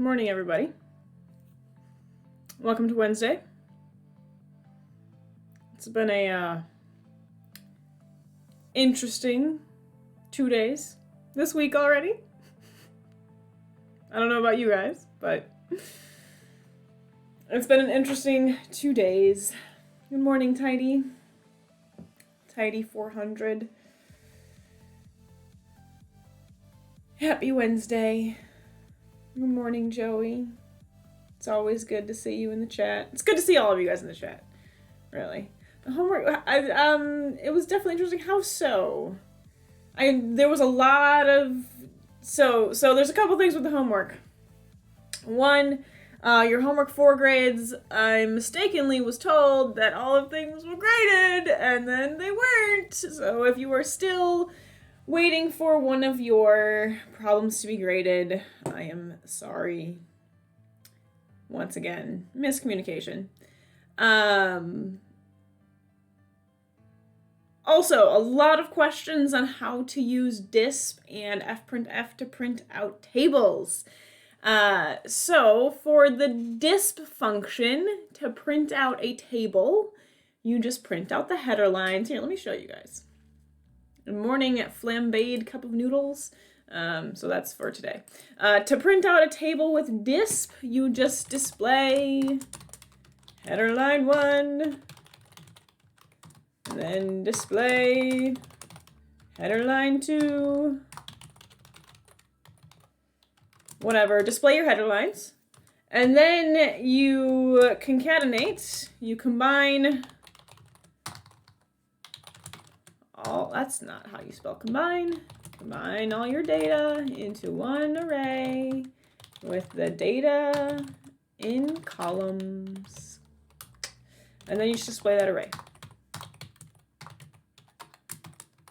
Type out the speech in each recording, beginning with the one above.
Good morning, everybody. Welcome to Wednesday. It's been a interesting 2 days this week already. I don't know about you guys, but it's been an interesting 2 days. Good morning, Tidy. Tidy 400. Happy Wednesday. Good morning, Joey. It's always good to see you in the chat. It's good to see all of you guys in the chat, really. The homework, it was definitely interesting. How so? There was a lot of, so there's a couple things with the homework. One, your homework 4 grades, I mistakenly was told that all of things were graded, and then they weren't. So if you are still waiting for one of your problems to be graded, I am sorry. Once again, miscommunication. Also, a lot of questions on how to use disp and fprintf to print out tables. So for the disp function to print out a table, you just print out the header lines. Here, let me show you guys. Good morning, flambéed cup of noodles. So that's for today. To print out a table with disp, you just display header line 1, and then display header line 2. Whatever, display your header lines. And then you concatenate, you combine all, that's not how you spell combine. Combine all your data into one array with the data in columns. And then you just display that array.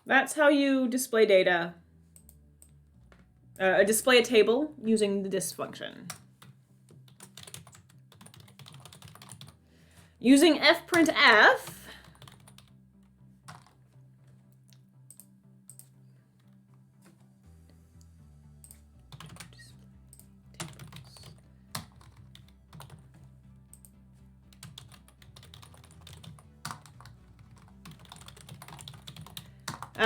That's how you display data. Display a table using the disp function. Using fprintf,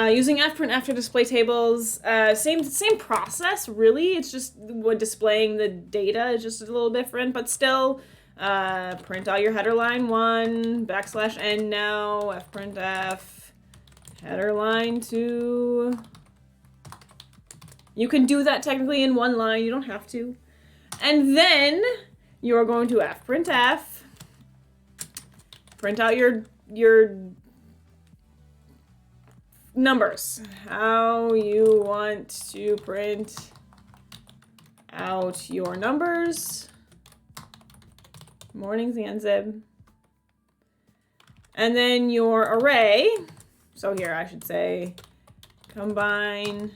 using fprintf to display tables, same process, really. It's just what displaying the data is just a little different, but still, print out your header line 1, \n now, fprintf, header line 2. You can do that technically in one line, you don't have to. And then you're going to fprintf, print out your numbers, how you want to print out your numbers. Morning, Zanzib. And then your array, so here I should say combine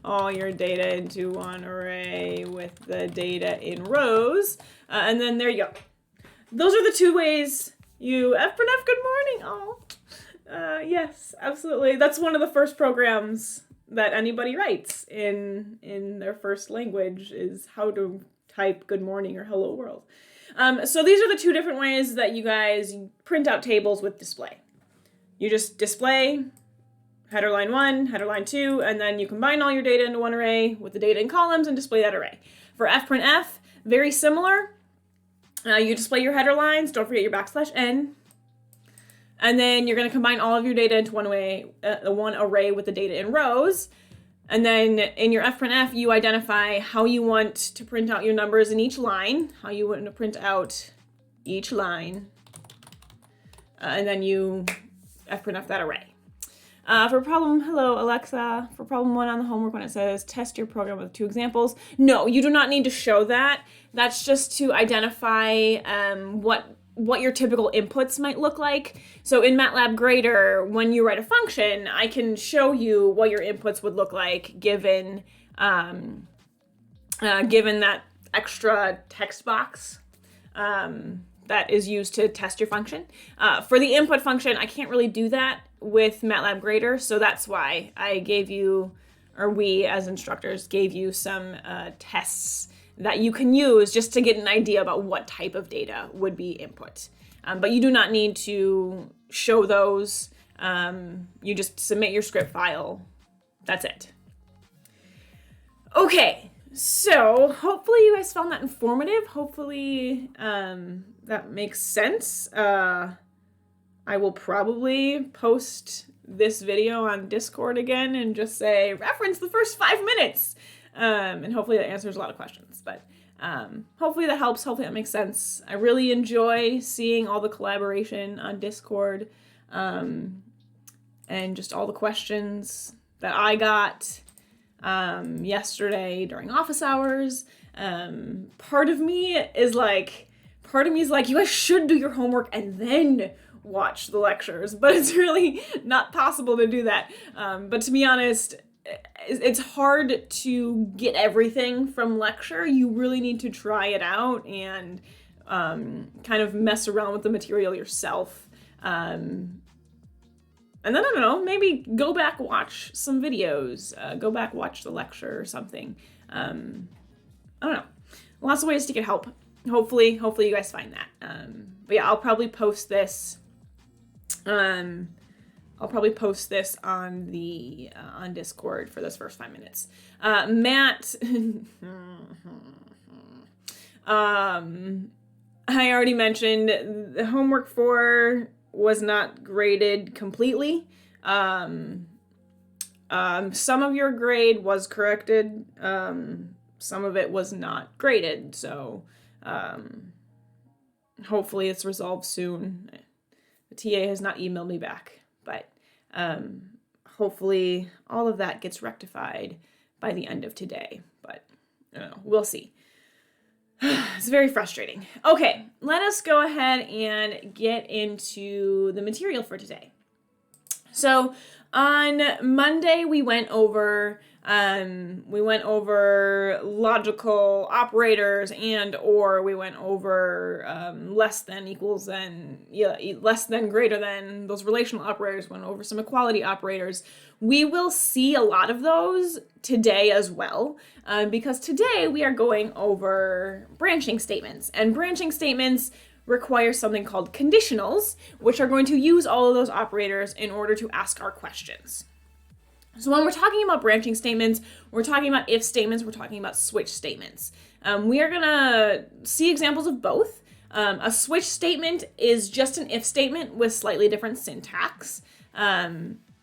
all your data into one array with the data in rows, and then there you go. Those are the 2 ways you fprintf. Good morning. Oh, yes, absolutely. That's one of the first programs that anybody writes in their first language, is how to type good morning or hello world. So these are the 2 different ways that you guys print out tables with display. You just display header line 1, header line 2, and then you combine all your data into one array with the data in columns and display that array. For fprintf, very similar. You display your header lines, don't forget your \n, and then you're going to combine all of your data into one array with the data in rows. And then in your fprintf, you identify how you want to print out your numbers in each line, how you want to print out each line, and then you fprintf that array. Hello Alexa, for problem 1 on the homework when it says test your program with 2 examples. No, you do not need to show that. That's just to identify what your typical inputs might look like. So in MATLAB Grader, when you write a function, I can show you what your inputs would look like given that extra text box that is used to test your function. For the input function, I can't really do that with MATLAB Grader, so that's why I gave you or we as instructors gave you some tests that you can use just to get an idea about what type of data would be input. But you do not need to show those. You just submit your script file. That's it. Okay, so hopefully you guys found that informative. Hopefully that makes sense. I will probably post this video on Discord again and just say, reference the first 5 minutes. And hopefully that answers a lot of questions. But hopefully that helps. Hopefully that makes sense. I really enjoy seeing all the collaboration on Discord and just all the questions that I got yesterday during office hours. Part of me is like, you guys should do your homework and then watch the lectures, but it's really not possible to do that. But to be honest, it's hard to get everything from lecture. You really need to try it out and kind of mess around with the material yourself. And then, I don't know, maybe go back, watch some videos, go back, watch the lecture or something. I don't know. Lots of ways to get help. Hopefully you guys find that. But yeah, I'll probably post this. I'll probably post this on the on Discord for those first 5 minutes. Matt, I already mentioned the homework 4 was not graded completely. Some of your grade was corrected. Some of it was not graded. So hopefully it's resolved soon. The TA has not emailed me back, but hopefully all of that gets rectified by the end of today. But we'll see. It's very frustrating. Okay, let us go ahead and get into the material for today. So on Monday we went over logical operators, and or we went over less than, equals than, less than, greater than, those relational operators, went over some equality operators. We will see a lot of those today as well, because today we are going over branching statements, and branching statements require something called conditionals, which are going to use all of those operators in order to ask our questions. So when we're talking about branching statements, we're talking about if statements, we're talking about switch statements. We are gonna see examples of both. A switch statement is just an if statement with slightly different syntax.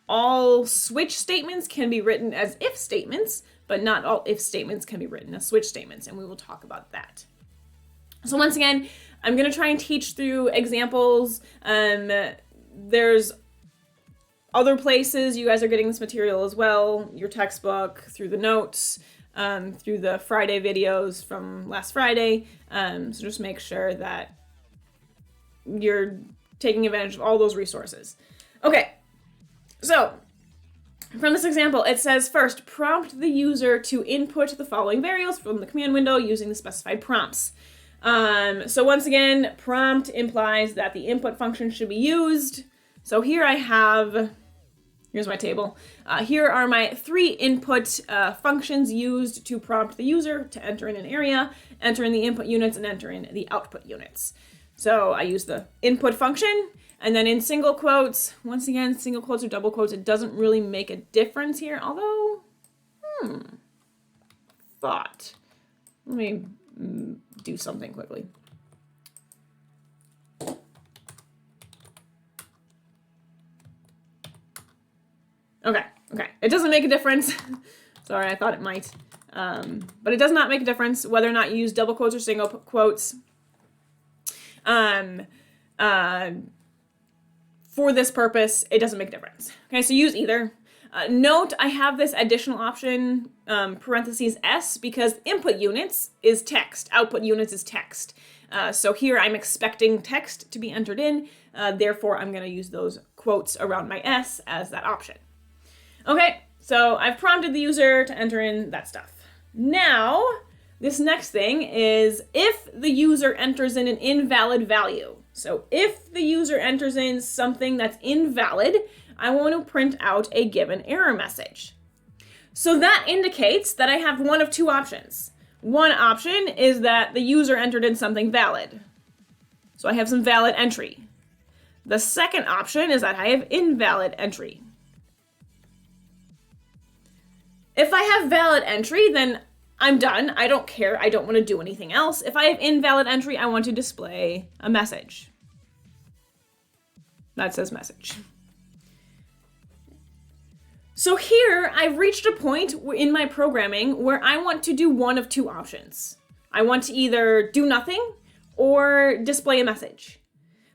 All switch statements can be written as if statements, but not all if statements can be written as switch statements, and we will talk about that. So once again, I'm gonna try and teach through examples. There's other places you guys are getting this material as well, your textbook, through the notes, through the Friday videos from last Friday. So just make sure that you're taking advantage of all those resources. Okay, so from this example, it says first, prompt the user to input the following variables from the command window using the specified prompts. So once again, prompt implies that the input function should be used. So here I have, here's my table. Here are my 3 input functions used to prompt the user to enter in an area, enter in the input units, and enter in the output units. So I use the input function, and then in single quotes, once again, single quotes or double quotes, it doesn't really make a difference here, although, thought. Let me do something quickly. Okay. It doesn't make a difference. Sorry, I thought it might. But it does not make a difference whether or not you use double quotes or single quotes. For this purpose, it doesn't make a difference. Okay, so use either. Note, I have this additional option, parentheses S, because input units is text, output units is text. So here I'm expecting text to be entered in, therefore I'm going to use those quotes around my S as that option. Okay, so I've prompted the user to enter in that stuff. Now, this next thing is if the user enters in an invalid value. So if the user enters in something that's invalid, I want to print out a given error message. So that indicates that I have one of two options. One option is that the user entered in something valid. So I have some valid entry. The second option is that I have invalid entry. If I have valid entry, then I'm done. I don't care. I don't want to do anything else. If I have invalid entry, I want to display a message. That says message. So here, I've reached a point in my programming where I want to do one of two options. I want to either do nothing or display a message.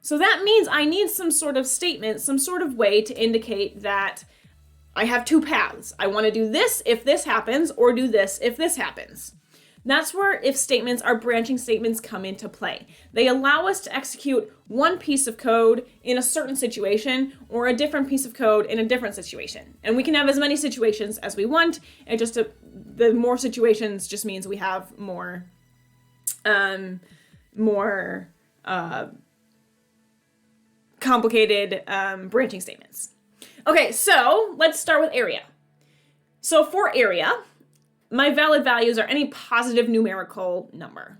So that means I need some sort of statement, some sort of way to indicate that I have two paths. I want to do this if this happens, or do this if this happens. That's where if statements, our branching statements, come into play. They allow us to execute one piece of code in a certain situation or a different piece of code in a different situation. And we can have as many situations as we want. And the more situations just means we have more complicated branching statements. Okay, so let's start with area. So for area, my valid values are any positive numerical number,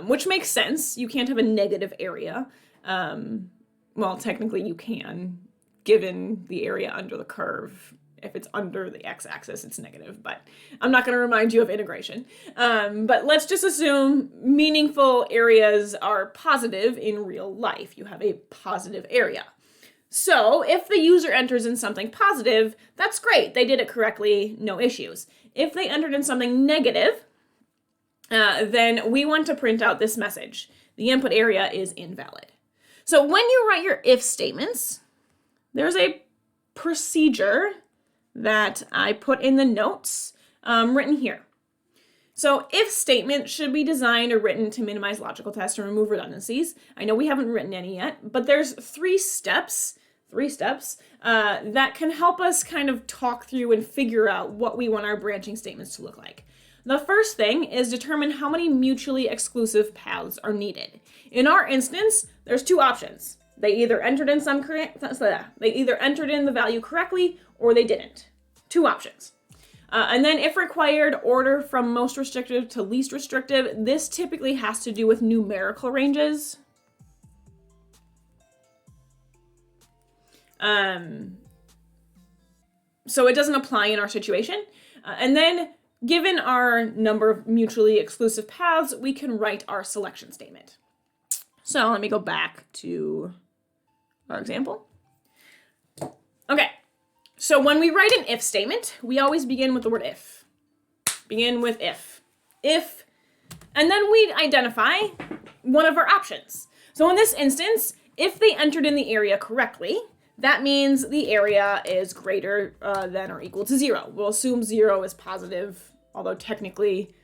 which makes sense. You can't have a negative area. Well, technically you can, given the area under the curve. If it's under the x-axis, it's negative, but I'm not going to remind you of integration. But let's just assume meaningful areas are positive in real life. You have a positive area. So if the user enters in something positive, that's great. They did it correctly, no issues. If they entered in something negative, then we want to print out this message. The input area is invalid. So when you write your if statements, there's a procedure that I put in the notes written here. So if statements should be designed or written to minimize logical tests and remove redundancies. I know we haven't written any yet, but there's three steps that can help us kind of talk through and figure out what we want our branching statements to look like. The first thing is determine how many mutually exclusive paths are needed. In our instance, there's two options. They either entered in the value correctly or they didn't. Two options. And then if required, order from most restrictive to least restrictive. This typically has to do with numerical ranges. So it doesn't apply in our situation. And then given our number of mutually exclusive paths, we can write our selection statement. So let me go back to our example. Okay. So when we write an if statement, we always begin with the word if. Begin with if. If, and then we identify one of our options. So in this instance, if they entered in the area correctly, that means the area is greater than or equal to 0. We'll assume 0 is positive, although technically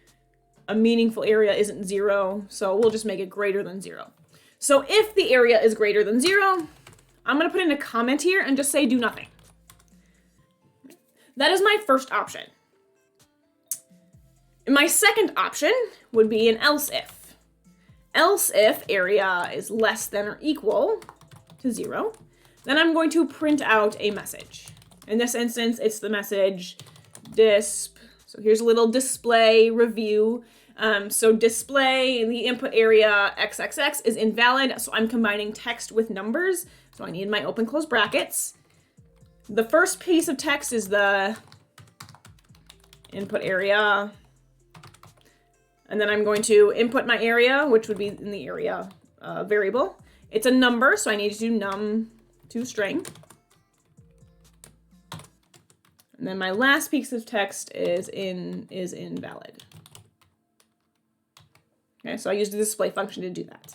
a meaningful area isn't 0, so we'll just make it greater than 0. So if the area is greater than 0, I'm going to put in a comment here and just say do nothing. That is my first option. My second option would be an else if. Else if area is less than or equal to 0, then I'm going to print out a message. In this instance, it's the message disp. So here's a little display review. So display in the input area XXX is invalid, so I'm combining text with numbers. So I need my open close brackets. The first piece of text is the input area. And then I'm going to input my area, which would be in the area variable. It's a number, so I need to do num2 string. And then my last piece of text is invalid. Okay, so I use the display function to do that.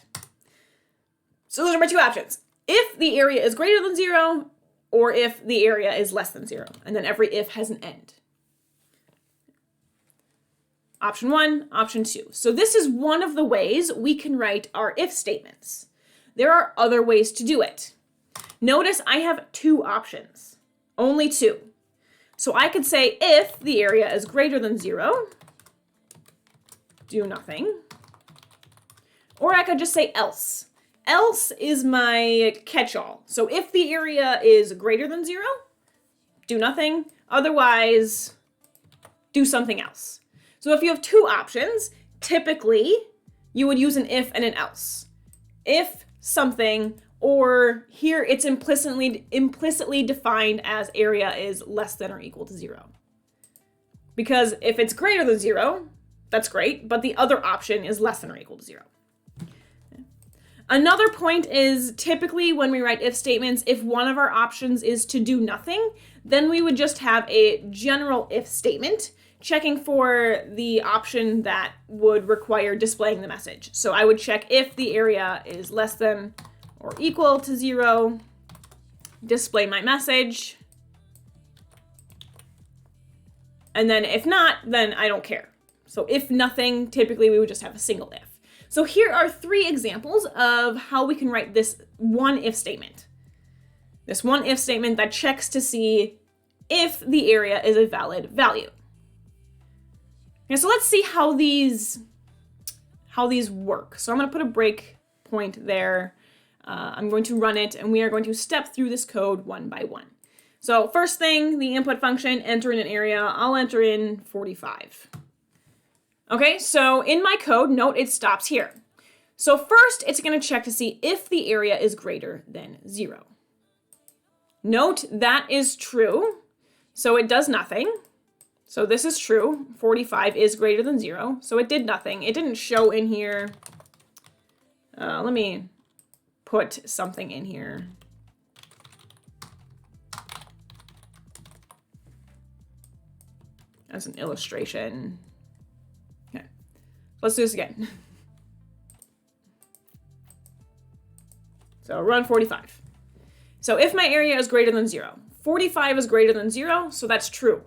So those are my two options. If the area is greater than 0, or if the area is less than 0. And then every if has an end. Option 1, option 2. So this is one of the ways we can write our if statements. There are other ways to do it. Notice I have two options, only two. So I could say if the area is greater than 0, do nothing. Or I could just say else. Else is my catch-all. So if the area is greater than 0, do nothing. Otherwise, do something else. So if you have two options, typically you would use an if and an else. If something, or here it's implicitly defined as area is less than or equal to 0. Because if it's greater than 0, that's great, but the other option is less than or equal to 0. Another point is typically when we write if statements, if one of our options is to do nothing, then we would just have a general if statement checking for the option that would require displaying the message. So I would check if the area is less than or equal to 0, display my message, and then if not, then I don't care. So if nothing, typically we would just have a single if. So here are 3 examples of how we can write this one if statement. This one if statement that checks to see if the area is a valid value. Okay, so let's see how these work. So I'm going to put a breakpoint there. I'm going to run it, and we are going to step through this code one by one. So first thing, the input function, enter in an area. I'll enter in 45. Okay, so in my code, note it stops here. So first, it's going to check to see if the area is greater than 0. Note that is true, so it does nothing. So this is true. 45 is greater than 0, so it did nothing. It didn't show in here. Let me put something in here. As an illustration. Okay, let's do this again. So run 45. So if my area is greater than 0, 45 is greater than 0, so that's true.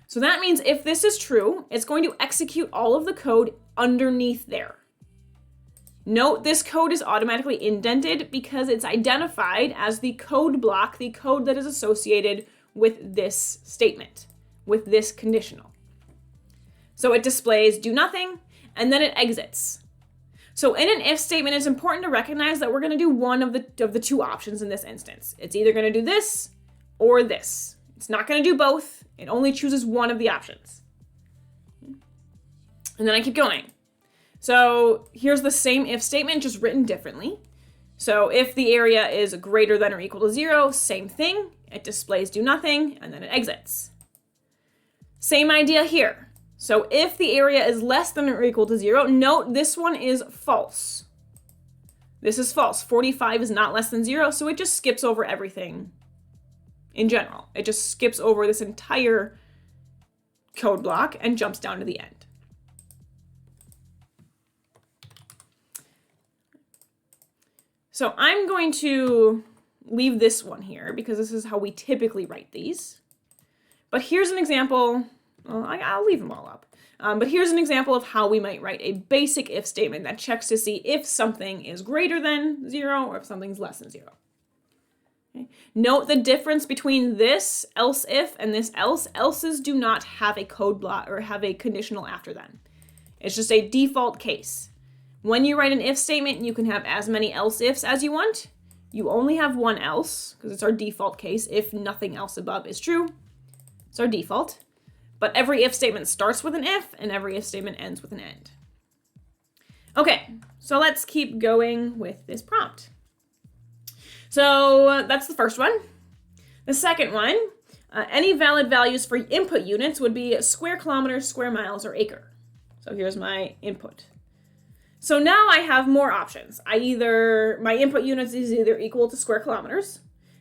So that means if this is true, it's going to execute all of the code underneath there. Note this code is automatically indented because it's identified as the code block, the code that is associated with this statement, with this conditional. So it displays do nothing, and then it exits. So in an if statement, it's important to recognize that we're going to do one of the 2 options in this instance. It's either going to do this or this. It's not going to do both. It only chooses one of the options. And then I keep going. So here's the same if statement, just written differently. So if the area is greater than or equal to 0, same thing. It displays do nothing, and then it exits. Same idea here. So if the area is less than or equal to 0, note this one is false. This is false. 45 is not less than 0, so it just skips over everything in general. It just skips over this entire code block and jumps down to the end. So I'm going to leave this one here because this is how we typically write these. But here's an example. Well, I'll leave them all up. But here's an example of how we might write a basic if statement that checks to see if something is greater than 0 or if something's less than 0. Okay. Note the difference between this else if and this else. Else's do not have a code block or have a conditional after them. It's just a default case. When you write an if statement, you can have as many else ifs as you want. You only have one else because it's our default case if nothing else above is true. It's our default. But every if statement starts with an if, and every if statement ends with an end. Okay, so let's keep going with this prompt. So that's the first one. The second one, any valid values for input units would be square kilometers, square miles, or acre. So here's my input. So now I have more options. My input units is either equal to square kilometers,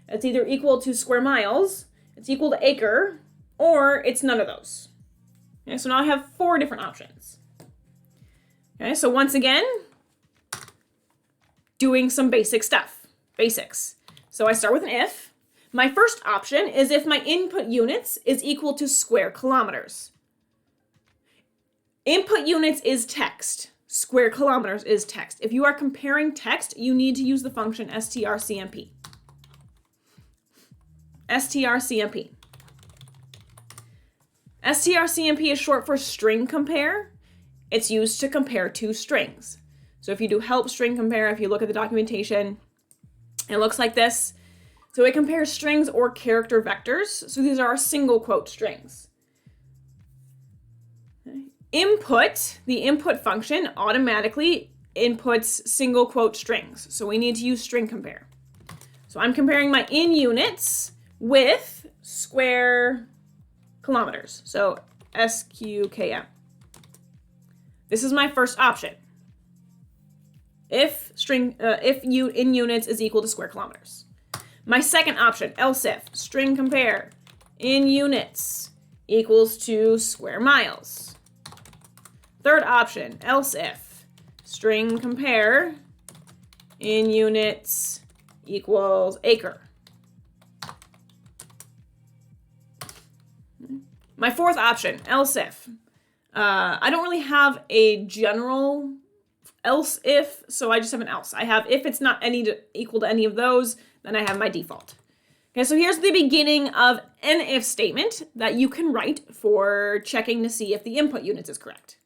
it's either equal to square miles, it's equal to acre, or it's none of those. Okay, so now I have 4 different options. Okay, so once again, doing some basic stuff, basics. So I start with an if. My first option is if my input units is equal to square kilometers. Input units is text. Square kilometers is text. If you are comparing text, you need to use the function strcmp. strcmp. strcmp is short for string compare. It's used to compare 2 strings. So if you do help string compare, if you look at the documentation, it looks like this. So it compares strings or character vectors. So these are our single quote strings. the input function automatically inputs single quote strings. So we need to use string compare. So I'm comparing my in units with square kilometers. So SQKM. This is my first option. If in units is equal to square kilometers. My second option, else if string compare in units equals to square miles. Third option, else if string compare in units equals acre. My fourth option, else if. I don't really have a general else if, so I just have an else. I have if it's not equal to any of those, then I have my default. Okay, so here's the beginning of an if statement that you can write for checking to see if the input units is correct.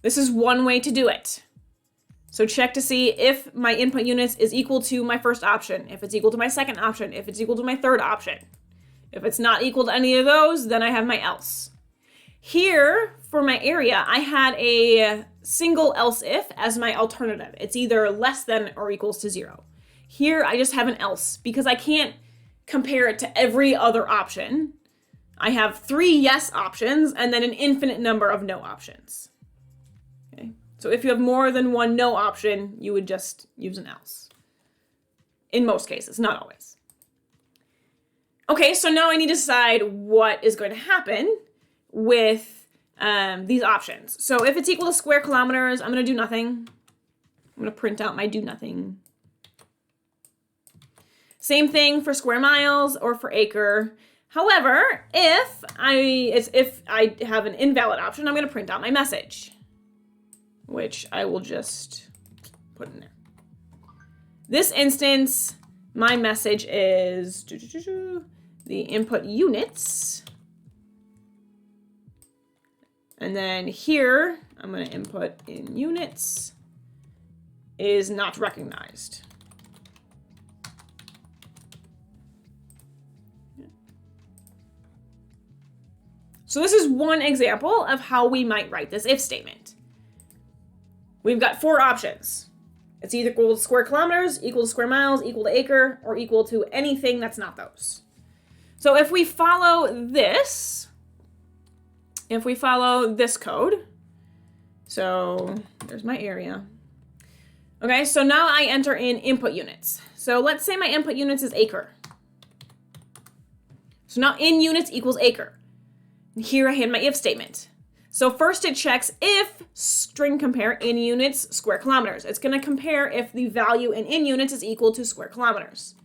This is one way to do it. So check to see if my input units is equal to my first option, if it's equal to my second option, if it's equal to my third option. If it's not equal to any of those, then I have my else. Here, for my area, I had a single else if as my alternative. It's either less than or equals to 0. Here, I just have an else because I can't compare it to every other option. I have 3 yes options and then an infinite number of no options. Okay. So if you have more than one no option, you would just use an else. In most cases, not always. Okay, so now I need to decide what is going to happen with these options. So if it's equal to square kilometers, I'm going to do nothing. I'm going to print out my do nothing. Same thing for square miles or for acre. However, if I have an invalid option, I'm going to print out my message, which I will just put in there. This instance, my message is the input units. And then here, I'm going to input in units is not recognized. So this is one example of how we might write this if statement. We've got 4 options. It's either equal to square kilometers, equal to square miles, equal to acre, or equal to anything that's not those. So if we follow this code, so there's my area. Okay, so now I enter in input units. So let's say my input units is acre. So now in units equals acre. Here I had my if statement. So first it checks if string compare in units square kilometers. It's going to compare if the value in units is equal to square kilometers.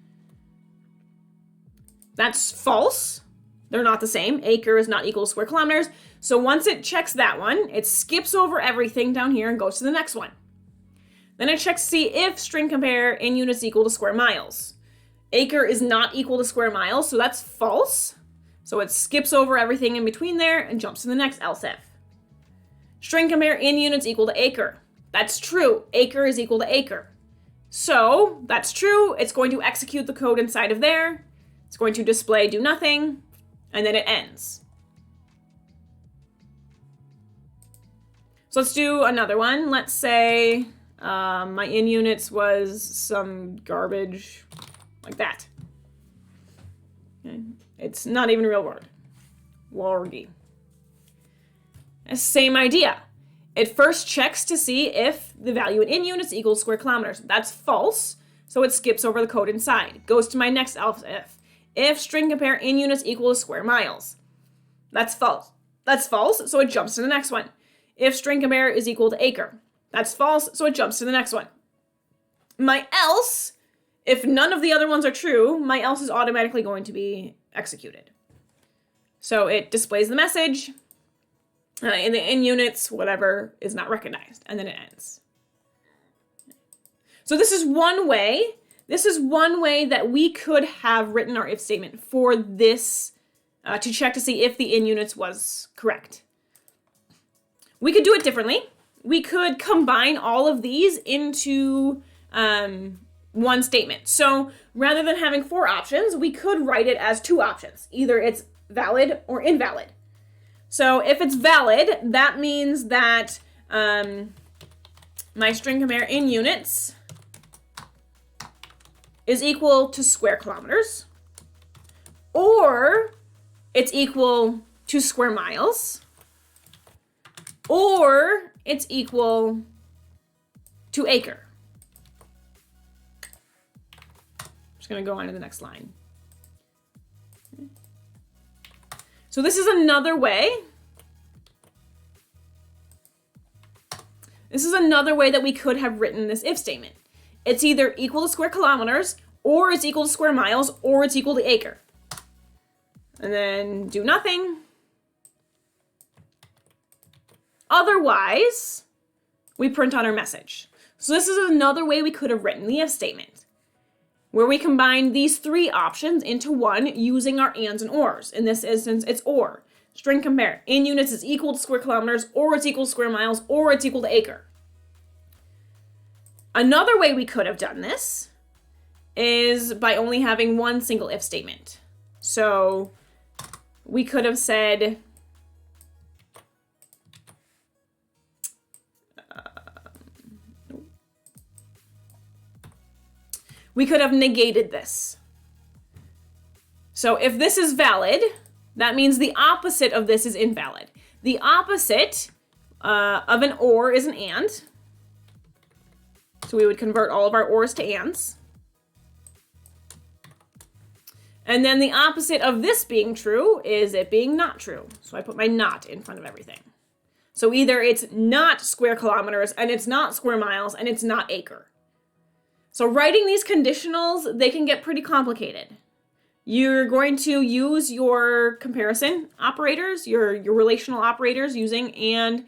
That's false. They're not the same. Acre is not equal to square kilometers. So once it checks that one, it skips over everything down here and goes to the next one. Then it checks to see if string compare in units equal to square miles. Acre is not equal to square miles, so that's false. So it skips over everything in between there and jumps to the next else if. String compare in units equal to acre. That's true. Acre is equal to acre. So that's true. It's going to execute the code inside of there. It's going to display do nothing, and then it ends. So let's do another one. Let's say my in units was some garbage like that. Okay. It's not even a real word. Wargy. Same idea. It first checks to see if the value in units equals square kilometers. That's false, so it skips over the code inside. Goes to my next else if. If string compare in units equal to square miles. That's false. That's false, so it jumps to the next one. If string compare is equal to acre. That's false, so it jumps to the next one. My else, if none of the other ones are true, my else is automatically going to be executed. So it displays the message. In the in units, whatever is not recognized, and then it ends. So this is one way. This is one way that we could have written our if statement for this to check to see if the in units was correct. We could do it differently. We could combine all of these into one statement. So rather than having 4 options, we could write it as 2 options. Either it's valid or invalid. So if it's valid, that means that my string compare in units is equal to square kilometers, or it's equal to square miles, or it's equal to acre. I'm just going to go on to the next line. So this is another way. This is another way that we could have written this if statement. It's either equal to square kilometers, or it's equal to square miles, or it's equal to acre. And then do nothing. Otherwise, we print out our message. So this is another way we could have written the if statement, where we combine these three options into one using our ands and ors. In this instance, it's or. String compare. In units is equal to square kilometers, or it's equal to square miles, or it's equal to acre. Another way we could have done this is by only having one single if statement. So we could have said, we could have negated this. So if this is valid, that means the opposite of this is invalid. The opposite of an or is an and. So we would convert all of our ors to ands. And then the opposite of this being true is it being not true. So I put my not in front of everything. So either it's not square kilometers, and it's not square miles, and it's not acre. So writing these conditionals, they can get pretty complicated. You're going to use your comparison operators, your relational operators using and,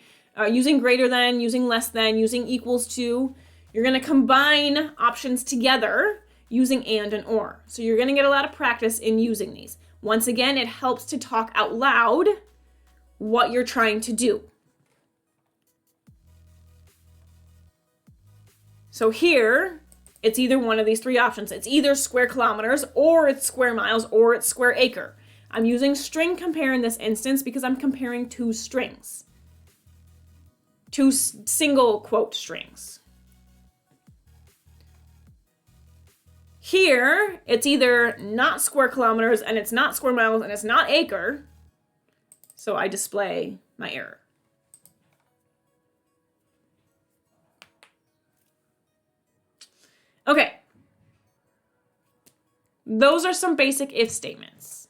using greater than, using less than, using equals to. You're going to combine options together using and or. So you're going to get a lot of practice in using these. Once again, it helps to talk out loud what you're trying to do. So here, it's either one of these three options. It's either square kilometers, or it's square miles, or it's square acre. I'm using string compare in this instance because I'm comparing two strings. Two single quote strings. Here, it's either not square kilometers, and it's not square miles, and it's not acre. So I display my error. Okay. Those are some basic if statements.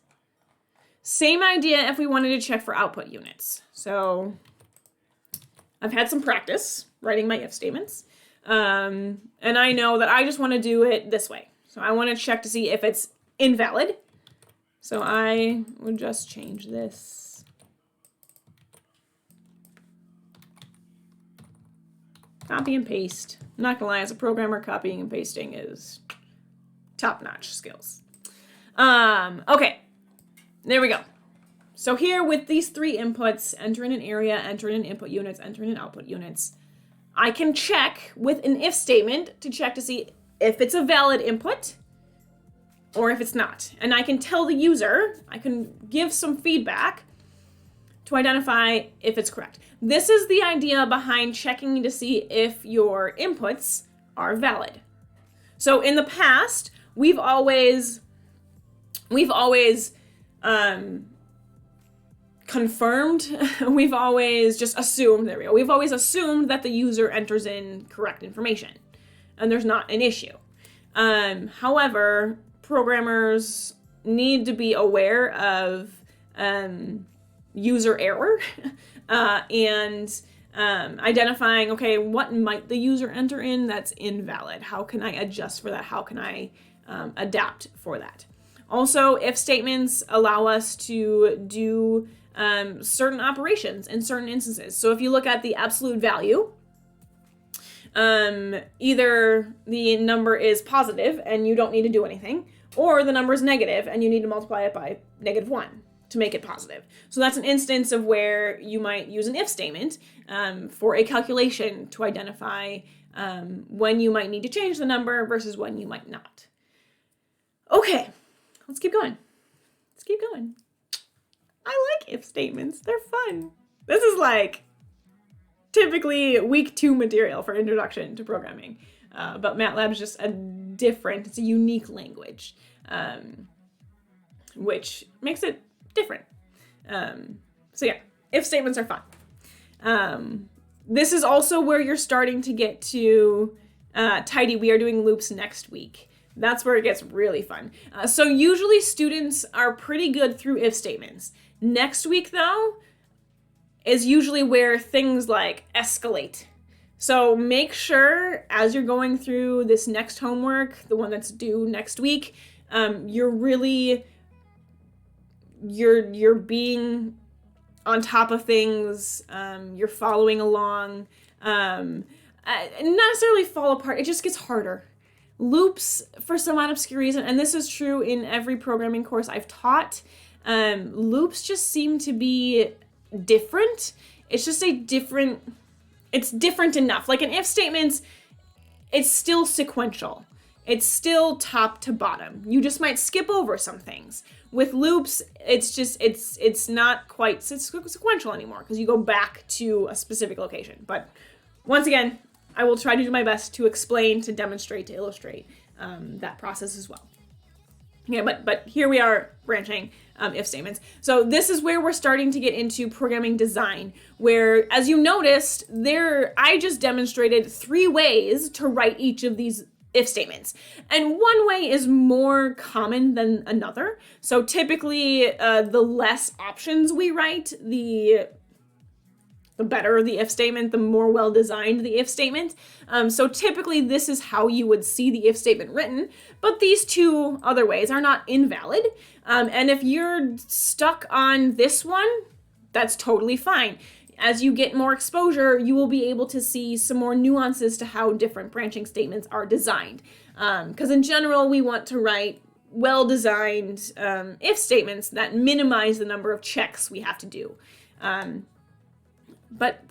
Same idea if we wanted to check for output units. So I've had some practice writing my if statements. And I know that I just want to do it this way. So I want to check to see if it's invalid. So I would just change this. Copy and paste. I'm not gonna lie, as a programmer, copying and pasting is top-notch skills. Okay, there we go. So here with these three inputs, enter in an area, enter in an input units, enter in an output units, I can check with an if statement to check to see if it's a valid input or if it's not. And I can tell the user, I can give some feedback to identify if it's correct. This is the idea behind checking to see if your inputs are valid. So in the past, we've always confirmed, we've always just assumed, there we go, we've always assumed that the user enters in correct information, and there's not an issue. However, programmers need to be aware of user error and identifying, okay, what might the user enter in that's invalid? How can I adjust for that? How can I adapt for that? Also, if statements allow us to do certain operations in certain instances. So if you look at the absolute value, either the number is positive and you don't need to do anything, or the number is negative and you need to multiply it by -1 to make it positive. So that's an instance of where you might use an if statement for a calculation to identify when you might need to change the number versus when you might not. Okay, let's keep going. Let's keep going. I like if statements. They're fun. This is like typically week 2 material for introduction to programming. But MATLAB is just it's a unique language, which makes it different. So yeah, if statements are fun. This is also where you're starting to get to tidy. We are doing loops next week. That's where it gets really fun. So usually students are pretty good through if statements. Next week though, is usually where things like escalate. So make sure as you're going through this next homework, the one that's due next week, you're being on top of things, you're following along, not necessarily fall apart, it just gets harder. Loops, for some unobscure reason, and this is true in every programming course I've taught, loops just seem to be different. It's just it's different enough. Like in if statements, it's still sequential. It's still top to bottom. You just might skip over some things. With loops, it's not quite sequential anymore because you go back to a specific location. But once again, I will try to do my best to explain, to demonstrate, to illustrate that process as well. Yeah, but here we are branching if statements. So this is where we're starting to get into programming design, where, as you noticed, I just demonstrated 3 ways to write each of these if statements. And one way is more common than another. So typically, the less options we write, the better the if statement, the more well-designed the if statement. So typically this is how you would see the if statement written, but these 2 other ways are not invalid. And if you're stuck on this one, that's totally fine. As you get more exposure, you will be able to see some more nuances to how different branching statements are designed. Because in general, we want to write well-designed if statements that minimize the number of checks we have to do. But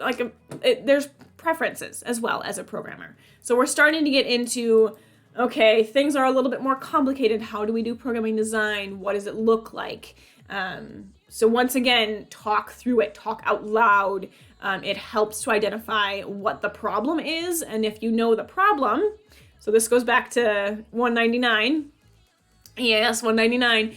there's preferences as well as a programmer. So we're starting to get into, okay, things are a little bit more complicated. How do we do programming design? What does it look like? So once again, talk through it, talk out loud. It helps to identify what the problem is. And if you know the problem, so this goes back to 199, EAS 199,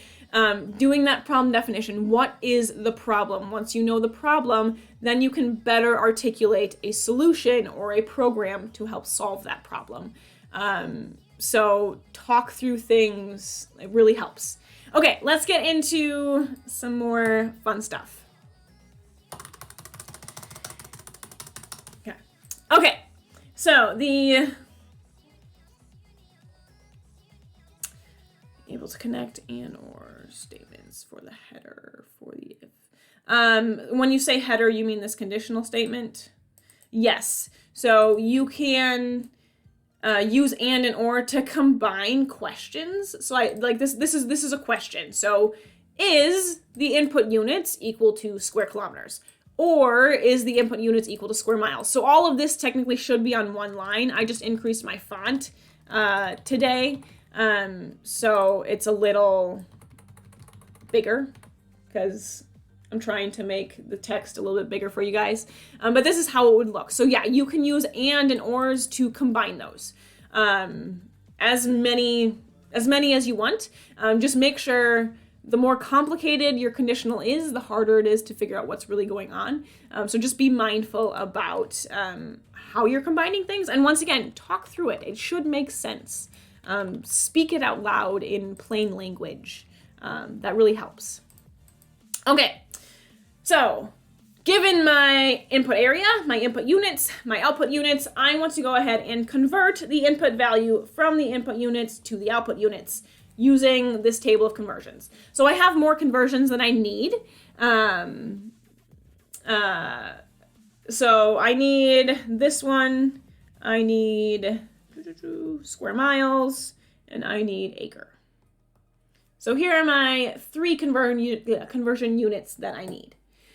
doing that problem definition. What is the problem? Once you know the problem, then you can better articulate a solution or a program to help solve that problem. So talk through things, it really helps. Okay, let's get into some more fun stuff. Okay, so able to connect and or statements for the header for the if. When you say header, you mean this conditional statement? Yes. So you can use and or to combine questions. So this is a question. So is the input units equal to square kilometers? Or is the input units equal to square miles? So all of this technically should be on one line. I just increased my font today. So it's a little bigger because I'm trying to make the text a little bit bigger for you guys. But this is how it would look. So yeah, you can use and ors to combine those. As many as you want. Just make sure the more complicated your conditional is, the harder it is to figure out what's really going on. So just be mindful about how you're combining things. And once again, talk through it. It should make sense. Speak it out loud in plain language. That really helps. Okay, so given my input area, my input units, my output units, I want to go ahead and convert the input value from the input units to the output units using this table of conversions. So I have more conversions than I need. So I need this one, I need square miles, and I need acre. So here are my 3 conversion units that I need.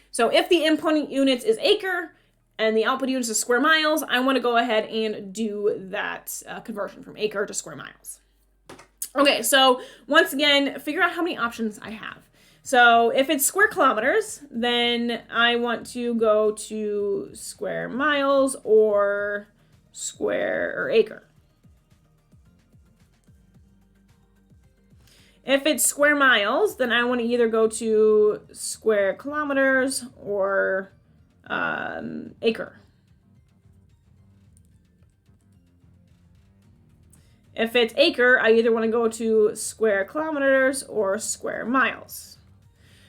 So if the input units is acre and the output units is square miles, I want to go ahead and do that conversion from acre to square miles. Okay, so once again, figure out how many options I have. So if it's square kilometers, then I want to go to square miles or square or acre. If it's square miles, then I want to either go to square kilometers or acre. If it's acre, I either want to go to square kilometers or square miles.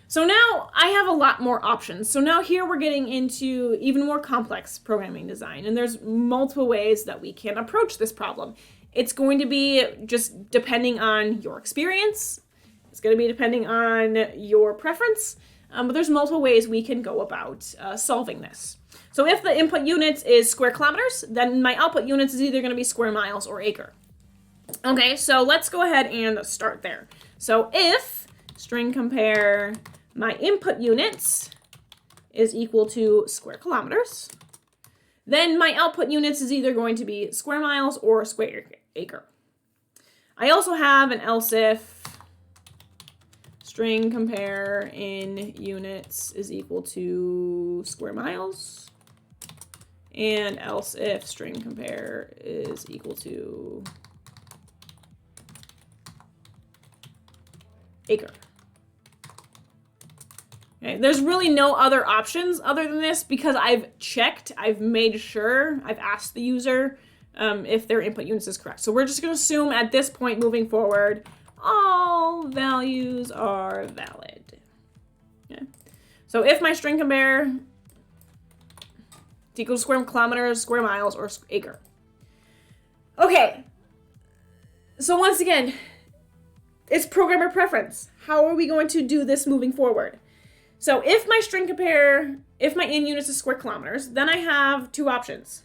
So now I have a lot more options. So now here we're getting into even more complex programming design, and there's multiple ways that we can approach this problem. It's going to be just depending on your experience. It's going to be depending on your preference, but there's multiple ways we can go about solving this. So if the input units is square kilometers, then my output units is either going to be square miles or acre. Okay, so let's go ahead and start there. So if string compare my input units is equal to square kilometers, then my output units is either going to be square miles or square acre. I also have an else if string compare in units is equal to square miles, and else if string compare is equal to acre. Okay, there's really no other options other than this because I've checked, I've made sure, I've asked the user if their input units is correct. So we're just going to assume at this point moving forward, all values are valid. Okay. So if my string compare is equal to square kilometers, square miles, or acre. Okay, so once again, it's programmer preference. How are we going to do this moving forward? So if my string compare, if my in units is square kilometers, then I have two options.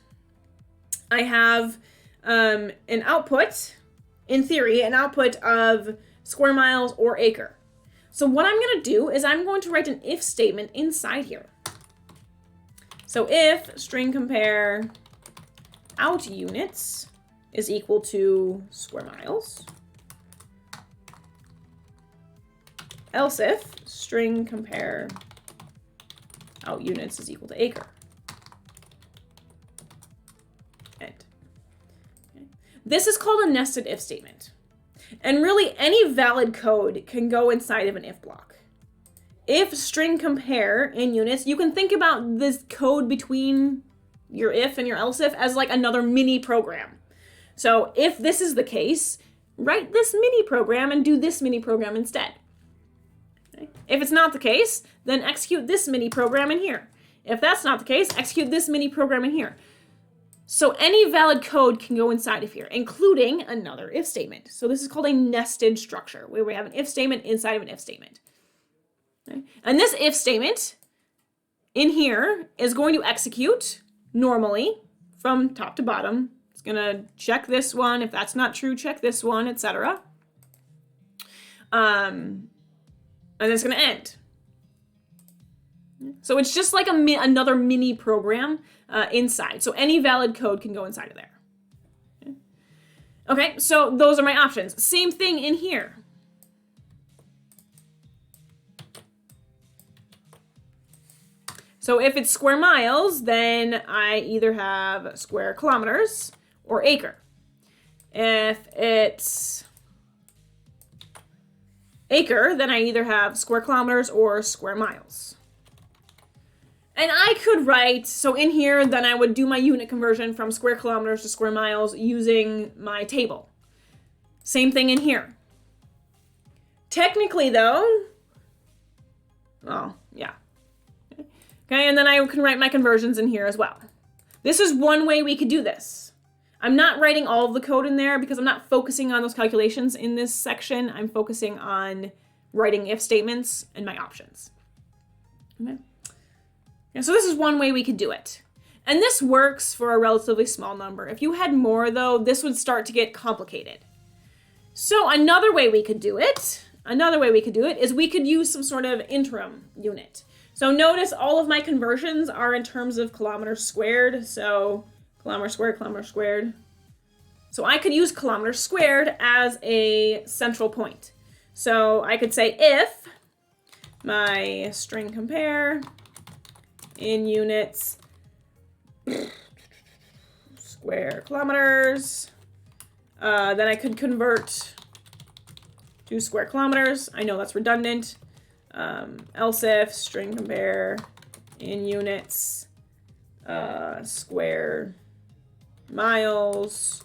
I have an output, in theory, an output of square miles or acre. So what I'm going to do is I'm going to write an if statement inside here. So if string compare out units is equal to square miles, else if string compare out units is equal to acre. End. Okay. This is called a nested if statement. And really any valid code can go inside of an if block. If string compare in units, you can think about this code between your if and your else if as like another mini program. So if this is the case, write this mini program and do this mini program instead. Okay. If it's not the case, then execute this mini program in here. If that's not the case, execute this mini program in here. So any valid code can go inside of here, including another if statement. So this is called a nested structure, where we have an if statement inside of an if statement. Okay. And this if statement in here is going to execute normally from top to bottom. It's going to check this one. If that's not true, check this one, etc. And it's going to end. So it's just like another mini program inside. So any valid code can go inside of there. Okay, so those are my options. Same thing in here. So if it's square miles, then I either have square kilometers or acre. If it's acre, then I either have square kilometers or square miles. And I could write, so in here, then I would do my unit conversion from square kilometers to square miles using my table. Same thing in here. Technically though, well, yeah. Okay, and then I can write my conversions in here as well. This is one way we could do this. I'm not writing all of the code in there because I'm not focusing on those calculations in this section. I'm focusing on writing if statements and my options. Okay. And so this is one way we could do it. And this works for a relatively small number. If you had more though, this would start to get complicated. So another way we could do it is we could use some sort of interim unit. So notice all of my conversions are in terms of kilometers squared. So kilometer squared. So I could use kilometers squared as a central point. So I could say if my string compare in units, square kilometers. Then I could convert to square kilometers. I know that's redundant. Else if string compare in units, square miles,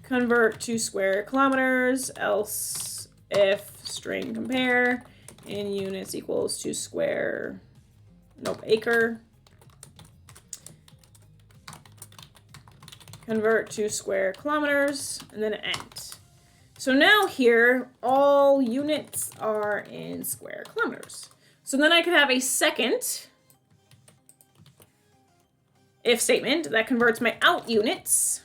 convert to square kilometers, else if string compare in units equals to square, acre, convert to square kilometers, and then end. So now here, all units are in square kilometers. So then I could have a second if statement that converts my out units,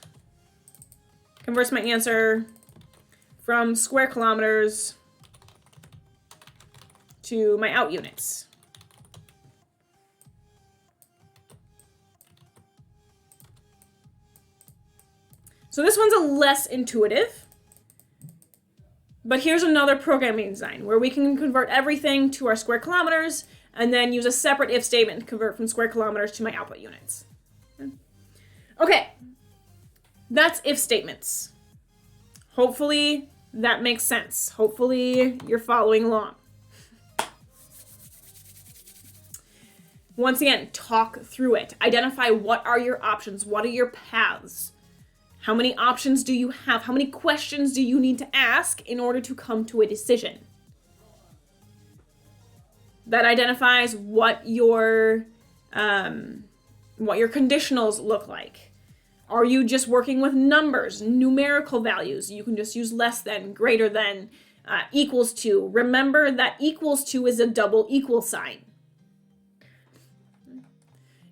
converts my answer from square kilometers to my out units. So this one's a less intuitive, but here's another programming design where we can convert everything to our square kilometers and then use a separate if statement to convert from square kilometers to my output units. Okay, that's if statements. Hopefully that makes sense. Hopefully you're following along. Once again, talk through it. Identify what are your options, what are your paths. How many options do you have? How many questions do you need to ask in order to come to a decision? That identifies what your conditionals look like. Are you just working with numbers, numerical values? You can just use less than, greater than, equals to. Remember that equals to is a double equal sign.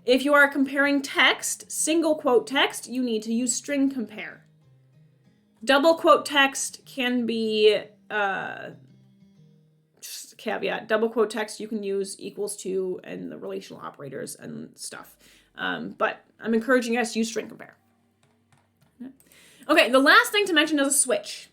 If you are comparing text, single quote text, you need to use string compare. Double quote text can be, just a caveat, double quote text you can use equals to and the relational operators and stuff. But I'm encouraging us to use string compare. Okay, the last thing to mention is a switch.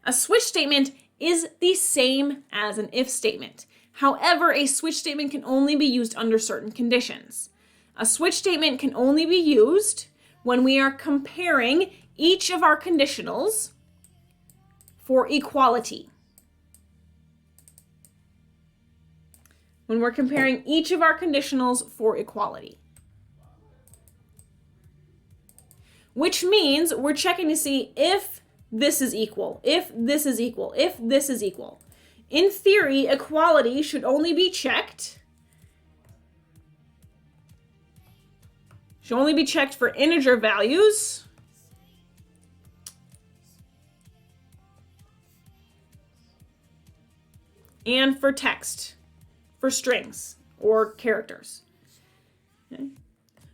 A switch statement is the same as an if statement. However, a switch statement can only be used under certain conditions. A switch statement can only be used when we are comparing each of our conditionals for equality. When we're comparing each of our conditionals for equality. Which means we're checking to see if this is equal, if this is equal, if this is equal. In theory, equality should only be checked for integer values and for text, for strings or characters. Okay.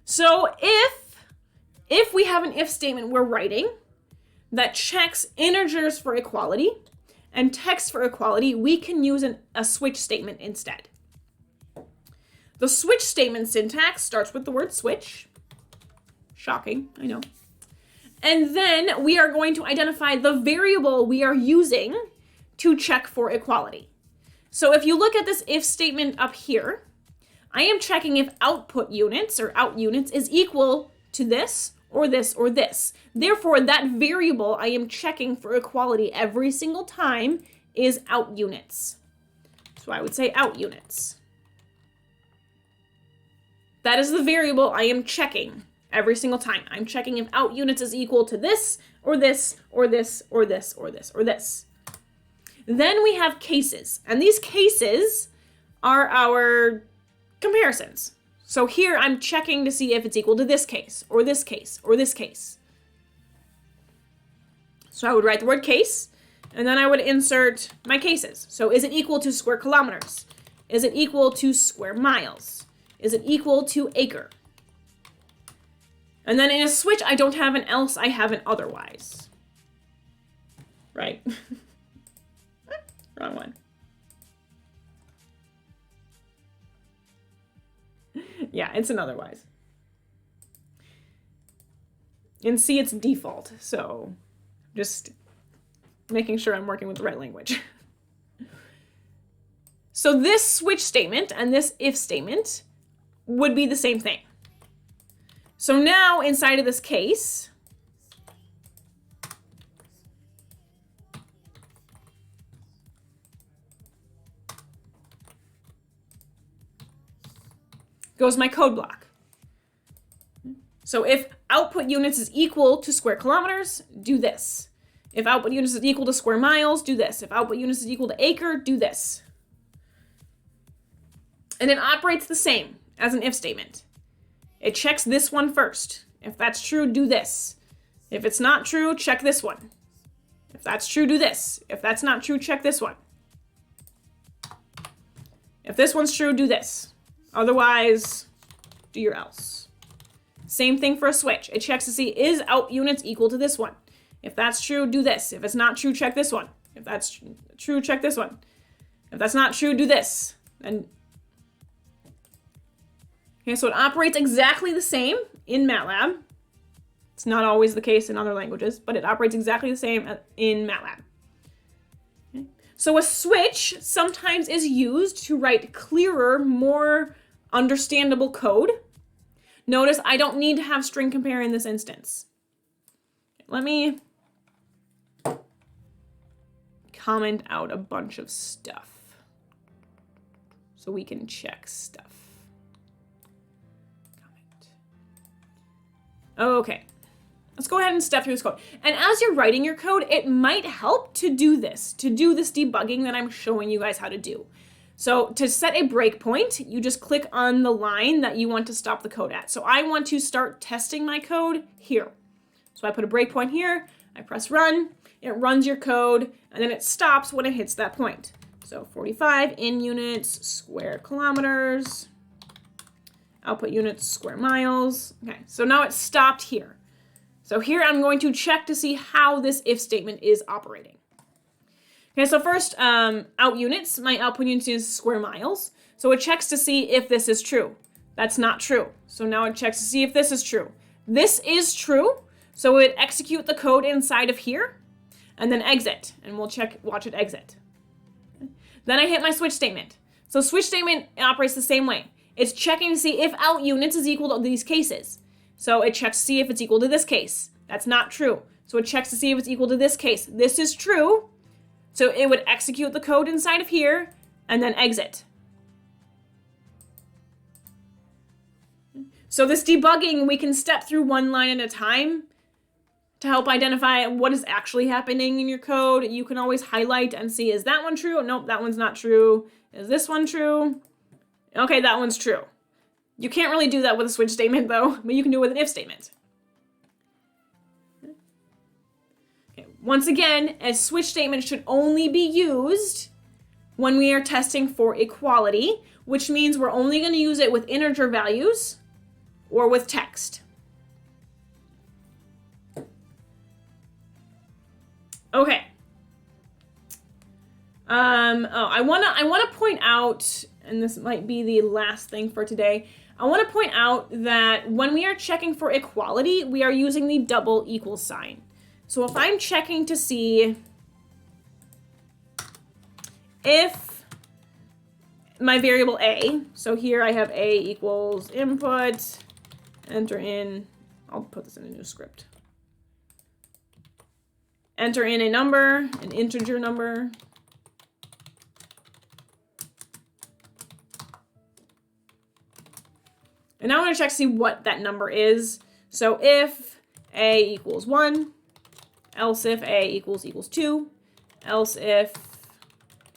So if we have an if statement we're writing that checks integers for equality and text for equality, we can use a switch statement instead. The switch statement syntax starts with the word switch. Shocking, I know. And then we are going to identify the variable we are using to check for equality. So if you look at this if statement up here, I am checking if output units or out units is equal to this or this or this. Therefore, that variable I am checking for equality every single time is out units. So I would say out units. That is the variable I am checking every single time. I'm checking if out units is equal to this or this or this or this or this or this. Then we have cases, and these cases are our comparisons. So here I'm checking to see if it's equal to this case, or this case, or this case. So I would write the word case, and then I would insert my cases. So is it equal to square kilometers? Is it equal to square miles? Is it equal to acre? And then in a switch, I don't have an else, I have an otherwise. Right? Wrong one. Yeah, it's an otherwise. In C, it's default, so just making sure I'm working with the right language. So this switch statement and this if statement would be the same thing. So now inside of this case, goes my code block. So if output units is equal to square kilometers, do this. If output units is equal to square miles, do this. If output units is equal to acre, do this. And it operates the same as an if statement. It checks this one first. If that's true, do this. If it's not true, check this one. If that's true, do this. If that's not true, check this one. If this one's true, do this. Otherwise, do your else. Same thing for a switch. It checks to see, is out units equal to this one? If that's true, do this. If it's not true, check this one. If that's true, check this one. If that's not true, do this. And okay, so it operates exactly the same in MATLAB. It's not always the case in other languages, but it operates exactly the same in MATLAB. Okay. So a switch sometimes is used to write clearer, more understandable code. Notice I don't need to have string compare in this instance. Let me comment out a bunch of stuff so we can check stuff. Okay, let's go ahead and step through this code. And as you're writing your code, it might help to do this debugging that I'm showing you guys how to do. So to set a breakpoint, you just click on the line that you want to stop the code at. So I want to start testing my code here. So I put a breakpoint here, I press run, it runs your code, and then it stops when it hits that point. So 45 in units, square kilometers, output units, square miles. Okay, so now it's stopped here. So here I'm going to check to see how this if statement is operating. Okay, so first, out units, my output units is square miles. So it checks to see if this is true. That's not true. So now it checks to see if this is true. This is true. So it execute the code inside of here and then exit, and we'll watch it exit. Okay. Then I hit my switch statement. So switch statement operates the same way. It's checking to see if out units is equal to these cases. So it checks to see if it's equal to this case. That's not true. So it checks to see if it's equal to this case. This is true. So it would execute the code inside of here and then exit. So this debugging, we can step through one line at a time to help identify what is actually happening in your code. You can always highlight and see, is that one true? Nope, that one's not true. Is this one true? Okay, that one's true. You can't really do that with a switch statement though, but you can do it with an if statement. Okay. Once again, a switch statement should only be used when we are testing for equality, which means we're only going to use it with integer values or with text. Okay. I wanna point out, and this might be the last thing for today, I want to point out that when we are checking for equality, we are using the double equal sign. So if I'm checking to see if my variable a, so here I have a equals input, enter in, I'll put this in a new script. Enter in a number, an integer number. And now I want to check to see what that number is. So if a equals 1, else if a equals 2, else if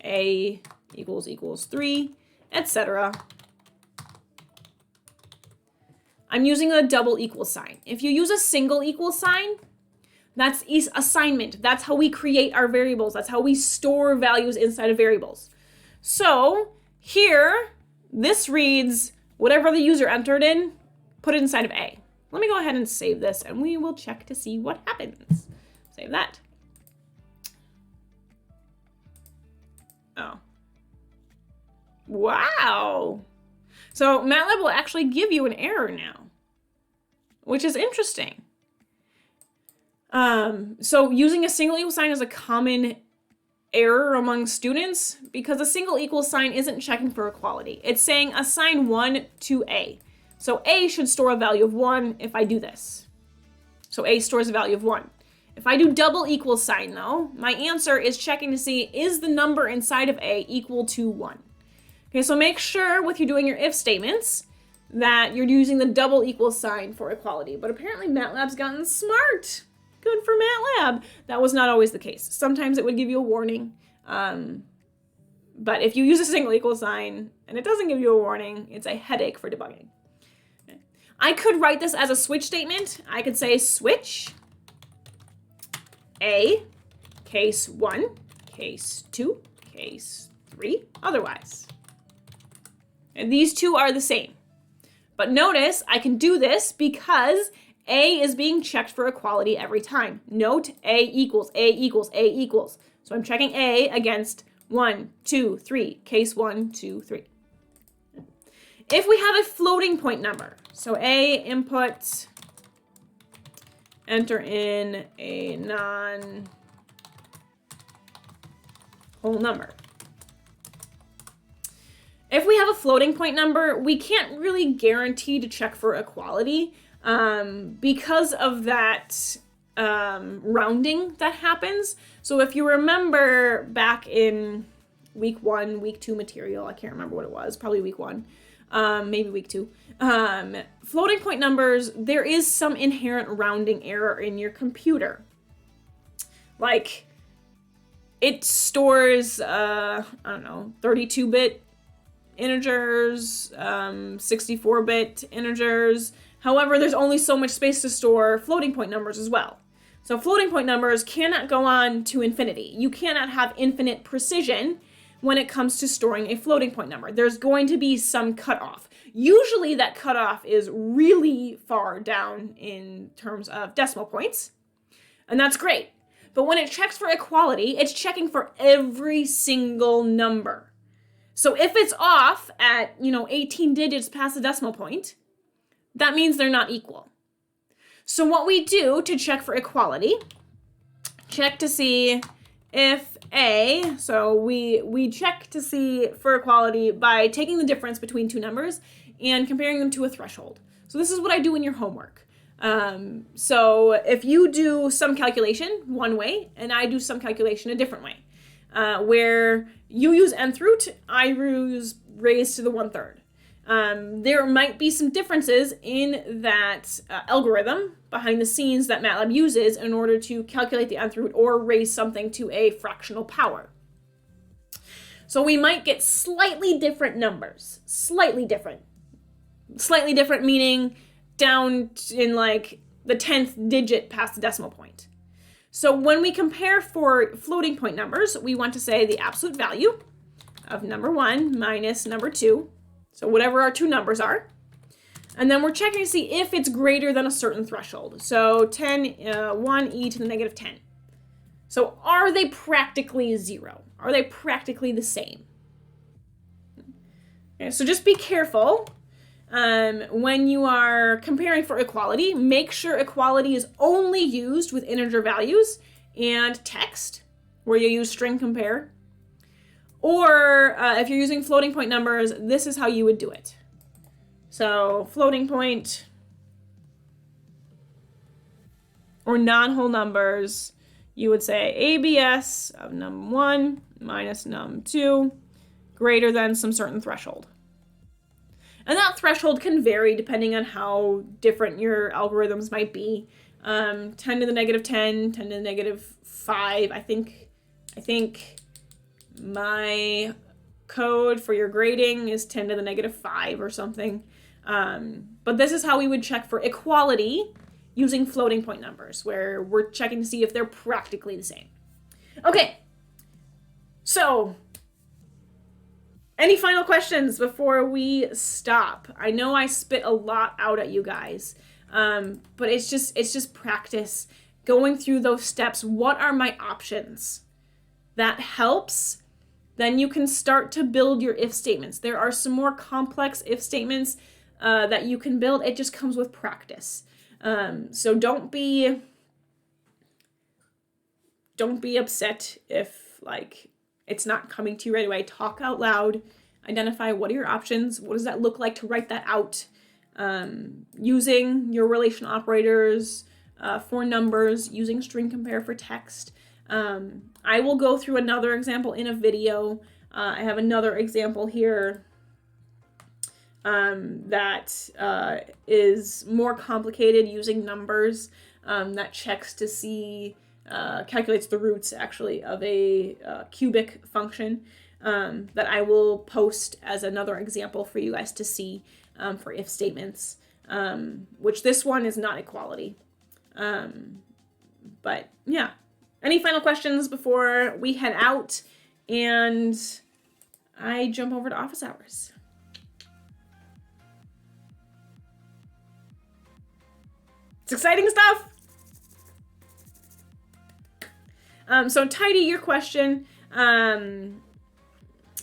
a equals 3, etc. I'm using a double equal sign. If you use a single equal sign, that's assignment. That's how we create our variables. That's how we store values inside of variables. So here, this reads whatever the user entered in, put it inside of A. Let me go ahead and save this and we will check to see what happens. Save that. Oh. Wow. So MATLAB will actually give you an error now, which is interesting. So using a single equal sign is a common error among students because a single equal sign isn't checking for equality. It's saying assign 1 to A. So A should store a value of 1 if I do this. So A stores a value of 1. If I do double equal sign though, my answer is checking to see is the number inside of A equal to 1. Okay, so make sure with you doing your if statements that you're using the double equal sign for equality. But apparently MATLAB's gotten smart. Good for MATLAB. That was not always the case. Sometimes it would give you a warning. But if you use a single equal sign and it doesn't give you a warning, it's a headache for debugging. Okay. I could write this as a switch statement. I could say switch A, case 1, case 2, case 3, otherwise. And these two are the same. But notice I can do this because A is being checked for equality every time. Note A equals, A equals, A equals. So I'm checking A against 1, 2, 3, case 1, 2, 3. If we have a floating point number, so A input, enter in a non-whole number. If we have a floating point number, we can't really guarantee to check for equality because of that rounding that happens. So if you remember back in week 1, week 2 material, I can't remember what it was, probably week 1, maybe week 2. Floating point numbers, there is some inherent rounding error in your computer. Like it stores, 32-bit integers, 64-bit integers. However, there's only so much space to store floating point numbers as well. So floating point numbers cannot go on to infinity. You cannot have infinite precision when it comes to storing a floating point number. There's going to be some cutoff. Usually that cutoff is really far down in terms of decimal points, and that's great. But when it checks for equality, it's checking for every single number. So if it's off at, 18 digits past the decimal point, that means they're not equal. So what we do to check for equality, check to see if A, so we check to see for equality by taking the difference between two numbers and comparing them to a threshold. So this is what I do in your homework. So if you do some calculation one way and I do some calculation a different way, where you use nth root, I use raised to the 1/3. There might be some differences in that algorithm behind the scenes that MATLAB uses in order to calculate the nth root or raise something to a fractional power. So we might get slightly different numbers, slightly different meaning down in like the 10th digit past the decimal point. So when we compare for floating point numbers, we want to say the absolute value of number 1 minus number 2. So whatever our two numbers are. And then we're checking to see if it's greater than a certain threshold. So 1e to the negative 10. So are they practically 0? Are they practically the same? Okay, so just be careful when you are comparing for equality. Make sure equality is only used with integer values and text, where you use string compare. Or if you're using floating point numbers, this is how you would do it. So floating point or non-whole numbers, you would say ABS of num1 minus num2 greater than some certain threshold. And that threshold can vary depending on how different your algorithms might be. 10 to the negative 10, 10 to the negative 5. I think my code for your grading is 10 to the negative 5 or something. But this is how we would check for equality using floating point numbers, where we're checking to see if they're practically the same. Okay, so any final questions before we stop? I know I spit a lot out at you guys, but it's just practice going through those steps. What are my options? That helps. Then you can start to build your if statements. There are some more complex if statements that you can build. It just comes with practice. So don't be upset if like it's not coming to you right away, talk out loud, identify what are your options, what does that look like to write that out, using your relational operators for numbers, using string compare for text. I will go through another example in a video. I have another example here that is more complicated using numbers, that checks to see, calculates the roots actually of a cubic function, that I will post as another example for you guys to see for if statements, which this one is not equality. But yeah, any final questions before we head out and I jump over to office hours? It's exciting stuff. So Tidy, your question, trying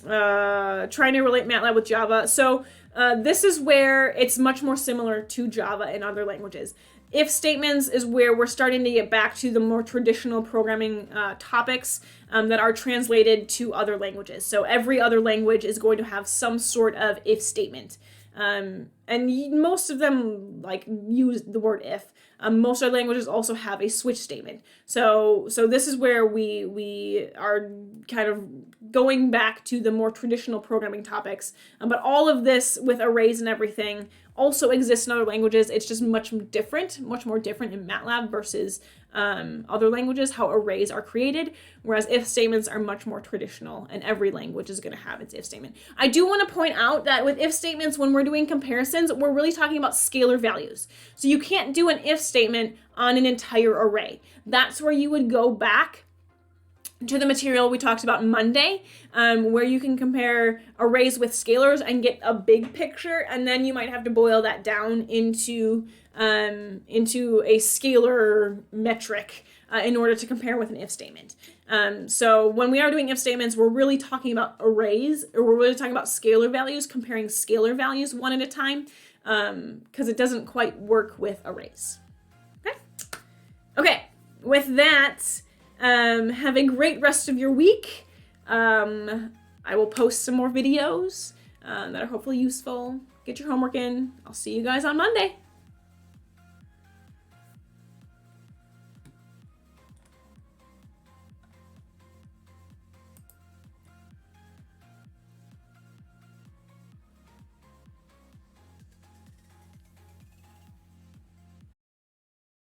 to relate MATLAB with Java. So this is where it's much more similar to Java and other languages. If statements is where we're starting to get back to the more traditional programming topics that are translated to other languages. So every other language is going to have some sort of if statement. And most of them like use the word if. Most other languages also have a switch statement. So this is where we are kind of going back to the more traditional programming topics. But all of this with arrays and everything also exists in other languages. It's just much more different in MATLAB versus other languages, how arrays are created, whereas if statements are much more traditional, and every language is going to have its if statement. I do want to point out that with if statements, when we're doing comparisons, we're really talking about scalar values. So you can't do an if statement on an entire array. That's where you would go back to the material we talked about Monday, where you can compare arrays with scalars and get a big picture, and then you might have to boil that down into a scalar metric in order to compare with an if statement. So when we are doing if statements, we're really talking about arrays, or we're really talking about scalar values, comparing scalar values one at a time, because it doesn't quite work with arrays. Okay, with that, have a great rest of your week. I will post some more videos that are hopefully useful. Get your homework in. I'll see you guys on Monday.